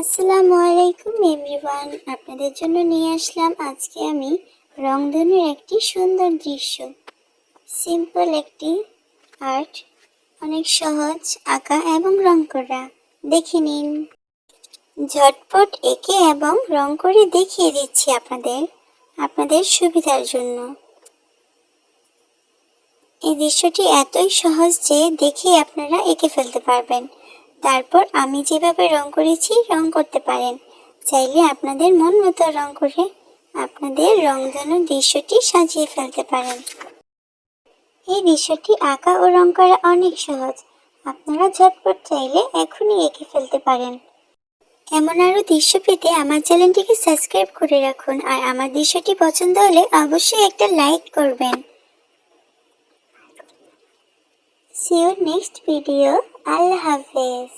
আসসালামু আলাইকুম এভরিওয়ান, আপনাদের জন্য নিয়ে আসলাম আজকে আমি রংধনুর একটি সুন্দর দৃশ্য। সিম্পল একটি আর্ট, অনেক সহজ আঁকা এবং রং করা। দেখে নিন, ঝটপট এঁকে এবং রং করে দেখিয়ে দিচ্ছি আপনাদের সুবিধার জন্য। এই দৃশ্যটি এতই সহজ যে দেখে আপনারা এঁকে ফেলতে পারবেন। তারপর আমি যেভাবে রং করেছি রং করতে পারেন। চাইলে আপনাদের মন মতো রং করে আপনাদের রংধনুর দৃশ্যটি সাজিয়ে ফেলতে পারেন। এই দৃশ্যটি আঁকা ও রং করা অনেক সহজ। আপনারা ঝটপট চাইলে এখনই এঁকে ফেলতে পারেন। এমন আরও দৃশ্য পেতে আমার চ্যানেলটিকে সাবস্ক্রাইব করে রাখুন, আর আমার দৃশ্যটি পছন্দ হলে অবশ্যই একটা লাইক করবেন। See you next video. Allah Hafiz.